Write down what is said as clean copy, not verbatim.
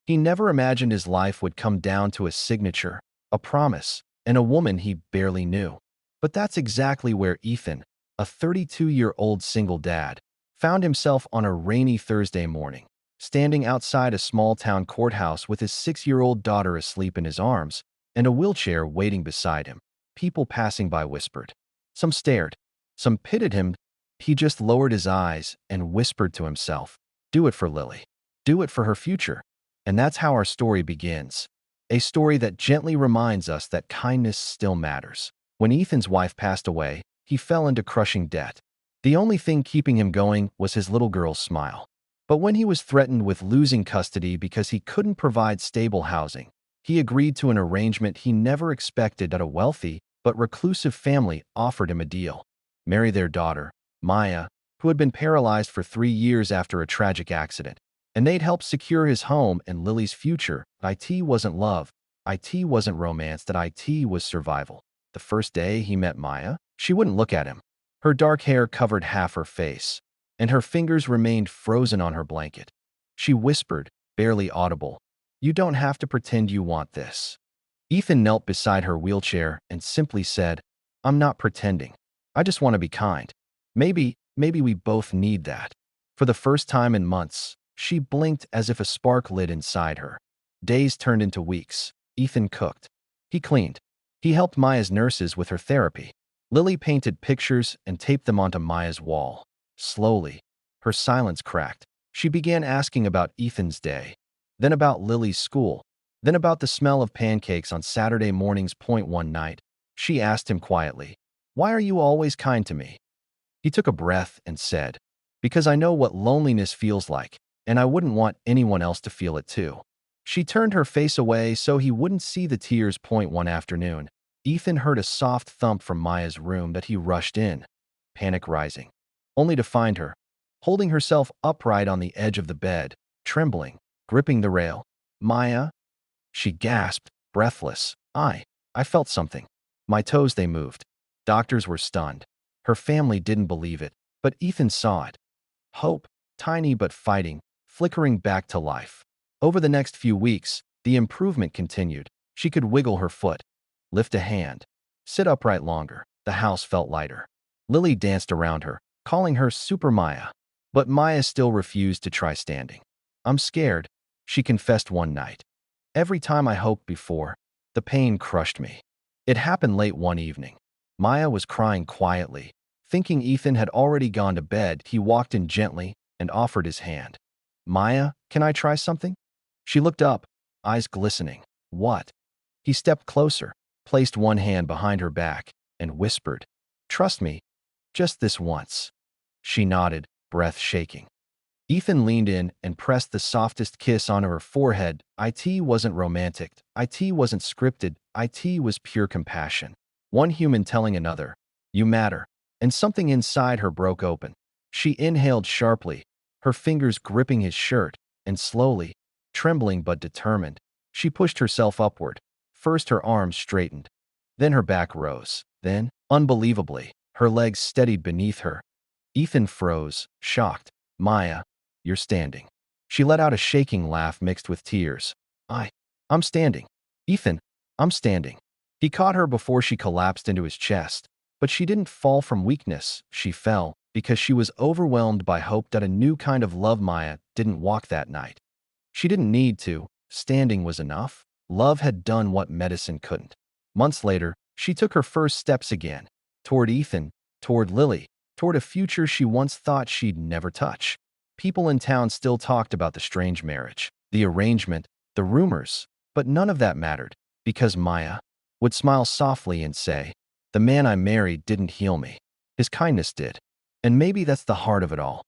He never imagined his life would come down to a signature, a promise, and a woman he barely knew. But that's exactly where Ethan, a 32-year-old single dad, found himself on a rainy Thursday morning, standing outside a small-town courthouse with his 6-year-old daughter asleep in his arms and a wheelchair waiting beside him. People passing by whispered. Some stared. Some pitied him. He just lowered his eyes and whispered to himself, "Do it for Lily. Do it for her future." And that's how our story begins. A story that gently reminds us that kindness still matters. When Ethan's wife passed away, he fell into crushing debt. The only thing keeping him going was his little girl's smile. But when he was threatened with losing custody because he couldn't provide stable housing, he agreed to an arrangement he never expected. That a wealthy but reclusive family offered him a deal. Marry their daughter, Maya, who had been paralyzed for 3 years after a tragic accident, and they'd help secure his home and Lily's future. It wasn't love. It wasn't romance. That it was survival. The first day he met Maya, she wouldn't look at him. Her dark hair covered half her face, and her fingers remained frozen on her blanket. She whispered, barely audible, "You don't have to pretend you want this." Ethan knelt beside her wheelchair and simply said, "I'm not pretending. I just want to be kind. Maybe we both need that." For the first time in months, she blinked as if a spark lit inside her. Days turned into weeks. Ethan cooked. He cleaned. He helped Maya's nurses with her therapy. Lily painted pictures and taped them onto Maya's wall. Slowly, her silence cracked. She began asking about Ethan's day, then about Lily's school, then about the smell of pancakes on Saturday mornings. One night, she asked him quietly, "Why are you always kind to me?" He took a breath and said, "Because I know what loneliness feels like, and I wouldn't want anyone else to feel it too." She turned her face away so he wouldn't see the tears. One afternoon, Ethan heard a soft thump from Maya's room that he rushed in, panic rising, only to find her, holding herself upright on the edge of the bed, trembling, gripping the rail. "Maya?" She gasped, breathless. I felt something. My toes, they moved." Doctors were stunned. Her family didn't believe it, but Ethan saw it. Hope, tiny but fighting, flickering back to life. Over the next few weeks, the improvement continued. She could wiggle her foot, lift a hand, sit upright longer. The house felt lighter. Lily danced around her, calling her Super Maya. But Maya still refused to try standing. "I'm scared," she confessed one night. "Every time I hoped before, the pain crushed me." It happened late one evening. Maya was crying quietly. Thinking Ethan had already gone to bed, he walked in gently and offered his hand. "Maya, can I try something?" She looked up, eyes glistening. "What?" He stepped closer, placed one hand behind her back, and whispered, "Trust me, just this once." She nodded, breath shaking. Ethan leaned in and pressed the softest kiss onto her forehead. It wasn't romantic. It wasn't scripted. It was pure compassion. One human telling another, "You matter." And something inside her broke open. She inhaled sharply, her fingers gripping his shirt, and slowly, trembling but determined, she pushed herself upward. First her arms straightened, then her back rose, then, unbelievably, her legs steadied beneath her. Ethan froze, shocked. "Maya, you're standing." She let out a shaking laugh mixed with tears. I'm standing. Ethan, I'm standing." He caught her before she collapsed into his chest. But she didn't fall from weakness. She fell because she was overwhelmed by hope that a new kind of love. Maya didn't walk that night. She didn't need to. Standing was enough. Love had done what medicine couldn't. Months later, she took her first steps again. Toward Ethan, toward Lily, toward a future she once thought she'd never touch. People in town still talked about the strange marriage, the arrangement, the rumors, but none of that mattered, because Maya would smile softly and say, "The man I married didn't heal me. His kindness did." And maybe that's the heart of it all.